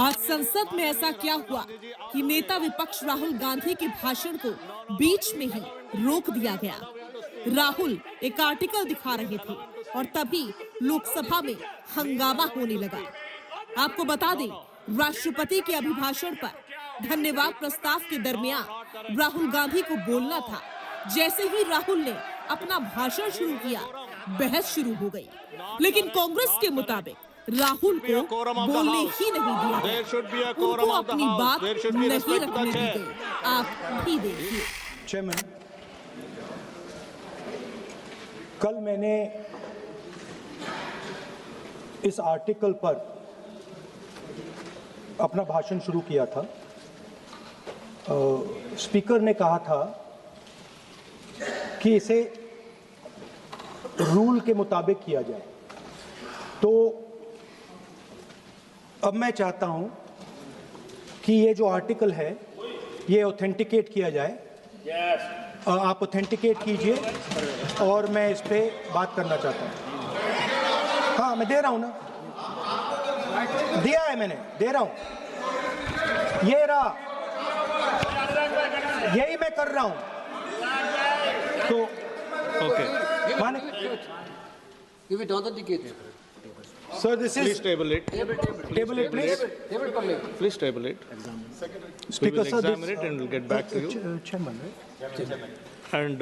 आज संसद में ऐसा क्या हुआ कि नेता विपक्ष राहुल गांधी के भाषण को बीच में ही रोक दिया गया। राहुल एक आर्टिकल दिखा रहे थे और तभी लोकसभा में हंगामा होने लगा। आपको बता दें, राष्ट्रपति के अभिभाषण पर धन्यवाद प्रस्ताव के दरमियान राहुल गांधी को बोलना था। जैसे ही राहुल ने अपना भाषण शुरू किया, बहस शुरू हो गई। लेकिन कांग्रेस के मुताबिक राहुल को बोलने ही नहीं दिया गया। उनको अपनी बात नहीं रखने दी गई। आप भी देखिए। चेयरमैन, कल मैंने इस आर्टिकल पर अपना भाषण शुरू किया था। स्पीकर ने कहा था कि इसे रूल के मुताबिक किया जाए, तो अब मैं चाहता हूं कि ये जो आर्टिकल है ये ऑथेंटिकेट किया जाए। आप ऑथेंटिकेट कीजिए और मैं इस पे बात करना चाहता हूं। हाँ, मैं दे रहा हूं ना, दिया है मैंने, दे रहा हूं। ये रहा, यही मैं कर रहा हूं। तो ओके, माने Give it authenticated. Sir, this is Please table it. table it, please. Please table it. We Speaker, will sir, examine it and we'll get back to you. Chairman, right? And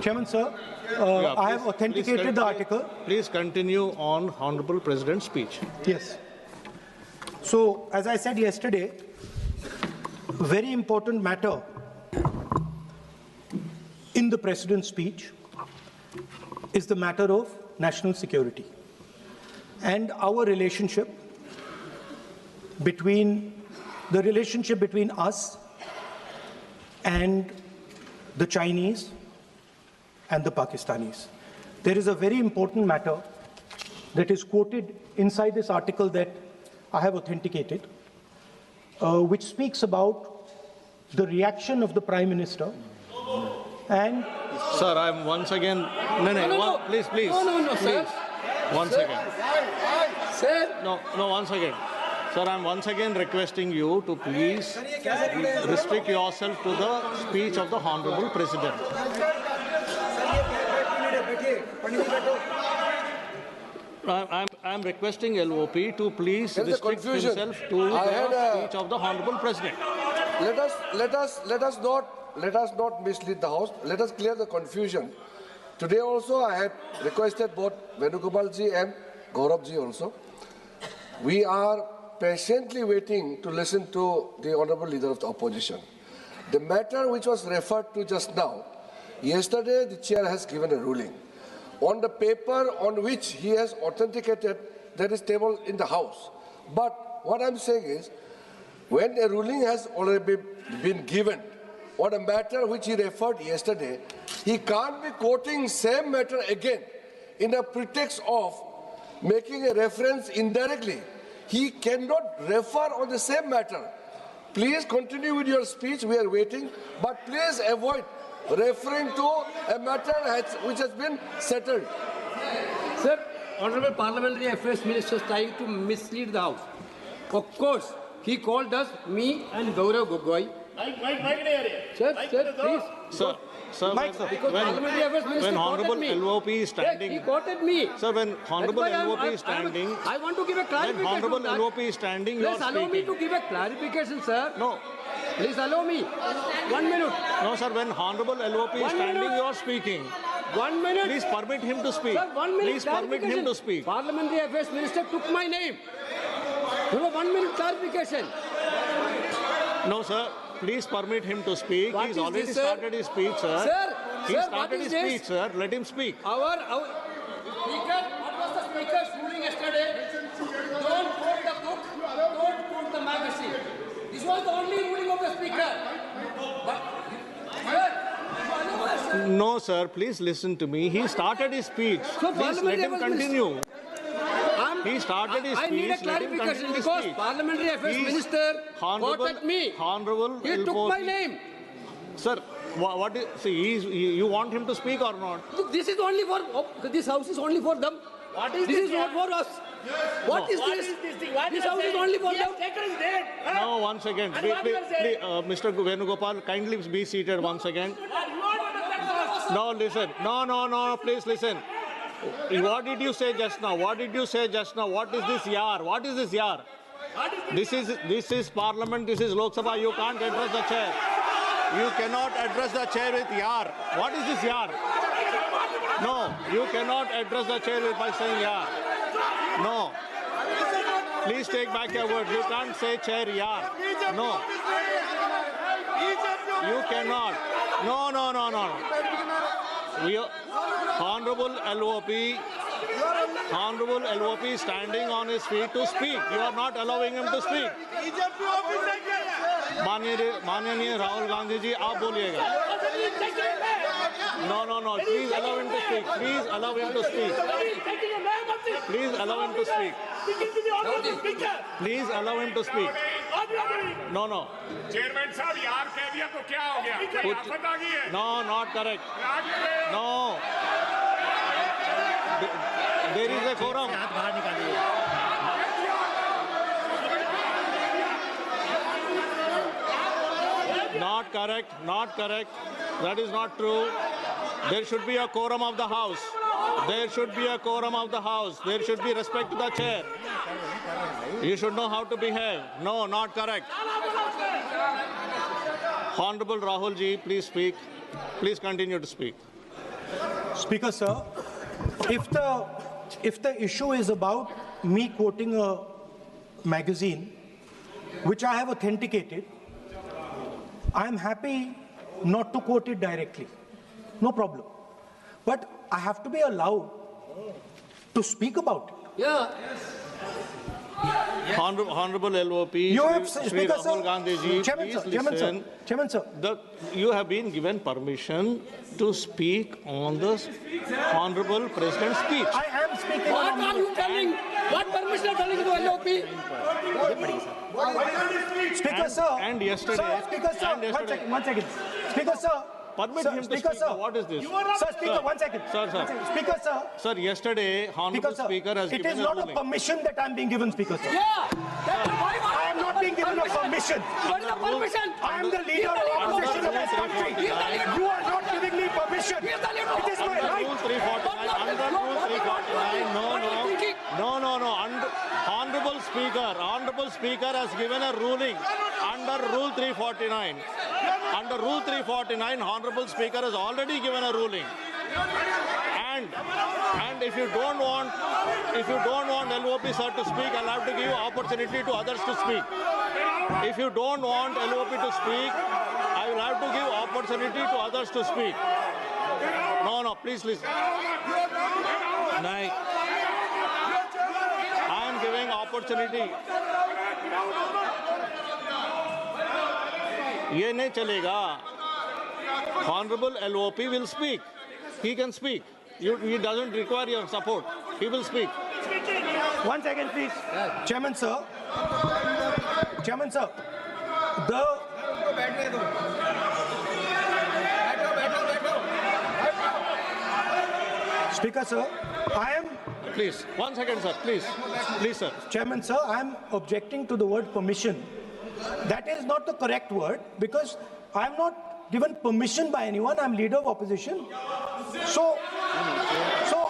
Chairman, sir, yeah, I have authenticated the article. Please continue on Honorable President's speech. Yes. So, as I said yesterday, very important matter in the President's speech is the matter of national security and our relationship between us and the Chinese and the Pakistanis. There is a very important matter that is quoted inside this article that I have authenticated, which speaks about the reaction of the Prime Minister and... Sir, I am once again... No. Please. No, sir. Once again. Sir. No, once again. Sir, I am once again requesting you to please restrict yourself to the speech of the Honorable President. I am requesting LOP to please restrict himself to the speech of the Honorable President. Let us not mislead the House. Let us clear the confusion. Today also I had requested both Venugopal ji and Gaurav ji also. We are patiently waiting to listen to the Honorable Leader of the Opposition. The matter which was referred to just now, yesterday the Chair has given a ruling. On the paper on which he has authenticated, that is tabled in the House. But what I'm saying is, when a ruling has already been given on a matter which he referred yesterday, he can't be quoting same matter again in a pretext of making a reference indirectly. He cannot refer on the same matter. Please continue with your speech, we are waiting, but please avoid referring to a matter which has been settled. Sir, Honorable Parliamentary Affairs Minister is trying to mislead the House. Of course, he called us, me and Gaurav Gogoi. Sir, please. Sir, when Honorable LOP is standing... He quoted me. Sir, when Honorable LOP is standing... I want to give a clarification. When Honorable LOP is standing, you are Please speaking. allow me to give a clarification, sir. No. Please allow me. 1 minute. No, sir, when Honorable LOP is standing, you are speaking. 1 minute. Please permit him to speak. Sir, 1 minute. Please permit him to speak. Parliamentary Affairs Minister took my name. 1 minute clarification. No, sir. Please permit him to speak. What He's is already this, sir? started his speech, sir. Sir, He what started is his this? speech, sir. Let him speak. Our Speaker, what was the Speaker's ruling yesterday? Don't quote the book, don't quote the magazine. This was the only ruling of the Speaker. But, sir, No, sir. Please listen to me. He started his speech. So Please let him continue. He started his I need a speech. Let him clarification continue his because speech. Parliamentary Affairs Minister quoted me. Honorable He took LOP. my name. Sir, what is, see, you want him to speak or not? This is only for, this house is only for them. What is this? This is not for us. What is this? This house is only for them. No, one second. Mr. Venugopal, kindly be seated once again. No, listen. No, please listen. What did you say just now? What did you say just now? What is this yar? What is this yar? This is Parliament. This is Lok Sabha. You can't address the chair. You cannot address the chair with yar. What is this yar? No, you cannot address the chair by saying yar. No. Please take back your words. You can't say chair yar. No. You cannot. No. Honorable LOP is standing on his feet to speak. You are not allowing him to speak. माननीय राहुल गांधी जी, आप बोलिएगा. No. Please allow him to speak. Please allow him to speak. Please allow him to speak. Please allow him to speak. No. Chairman साहब यार कह दिया तो क्या हो गया? क्या आफत आ गई है? No, not correct. No. There is a quorum. Not correct. That is not true. There should be a quorum of the House. There should be a quorum of the House. There should be respect to the chair. You should know how to behave. No, not correct. Honorable Rahul ji, please speak. Please continue to speak. Speaker, sir, if the issue is about me quoting a magazine, which I have authenticated, I am happy not to quote it directly. No problem. But I have to be allowed to speak about it. Yeah. Honorable LOP, You have, Shri Speaker, Rahul sir. Gandhi ji, Chairman, please sir. listen. Chairman, sir. You have been given permission to speak on the Honorable President's speech. I am speaking What on are you telling? What permission are telling to LOP? Speaker, sir. and yesterday- Sir, Speaker, sir. and yesterday- One second. Speaker, sir. Permit Sir, him to Speaker, speak. sir. What is this? Sir, Speaker, Sir. 1 second. Sir. One second. Speaker, sir. Sir, yesterday, Honorable Speaker has it given is a not a ruling. permission that I'm being given, Speaker, sir. Yeah. I am not being given a permission. What is the permission? I am the leader of opposition of this country. You are not giving me permission. It is my Under right. Rule 349. Under Rule 349. No. Honorable Speaker has given a ruling under Rule 349. Under Rule 349, Honorable Speaker has already given a ruling. And if you don't want LOP sir to speak, I'll have to give you opportunity to others to speak. If you don't want LOP to speak, I will have to give opportunity to others to speak. No, please listen. I am giving opportunity. ये नहीं चलेगा. Honorable LOP will speak. He can speak. He doesn't require your support. He will speak. 1 second, please. Chairman, sir. Chairman, sir. Speaker, sir. I am. Please, 1 second, sir. Please, sir. Chairman, sir, I am objecting to the word permission. That is not the correct word because I am not given permission by anyone. I am leader of opposition. So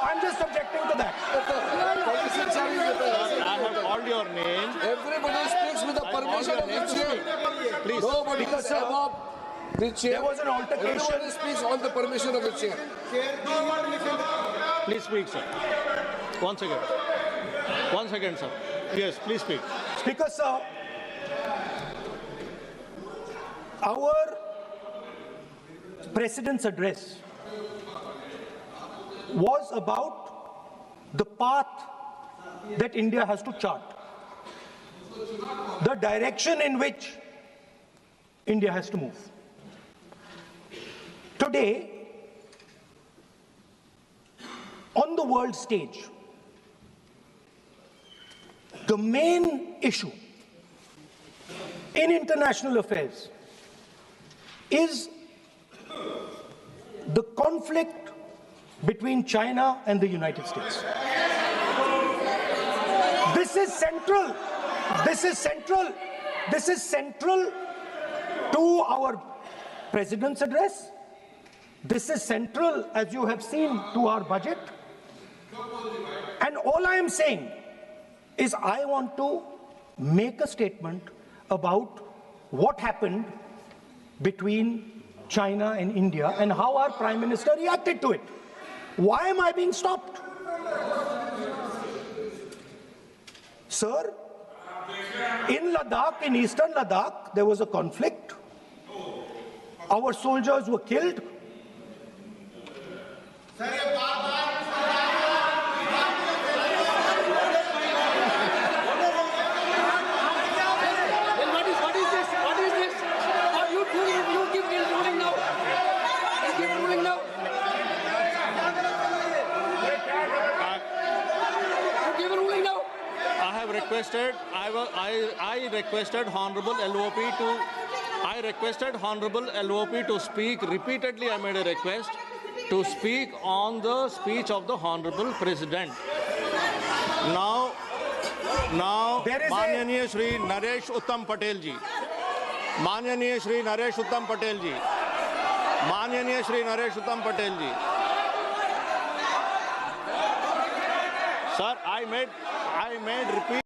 I'm just objecting to that. I have called your name. Everybody speaks with the permission of the chair. Please. Nobody Because, is sir, above the chair. there was an altercation. Everybody speaks on the permission of the chair. Please speak, sir. 1 second. 1 second, sir. Yes, please speak. Speaker, sir, our President's address was about the path that India has to chart, the direction in which India has to move. Today, on the world stage, the main issue in international affairs is the conflict between China and the United States. This is central. This is central. This is central to our president's address. This is central, as you have seen, to our budget. And all I am saying is I want to make a statement about what happened between China and India and how our Prime Minister reacted to it. Why am I being stopped? Sir, in Ladakh, in eastern Ladakh, there was a conflict. Our soldiers were killed. What is this? What is this? Are you give ruling now? You give ruling now? You give a ruling now? I have requested, I requested Honorable LOP to, I requested Honorable LOP to speak. Repeatedly I made a request to speak on the speech of the Honorable President. Now, माननीय श्री नरेश उत्तम पटेल जी, माननीय श्री नरेश उत्तम पटेल जी, माननीय श्री नरेश उत्तम पटेल जी. Sir, I made repeat.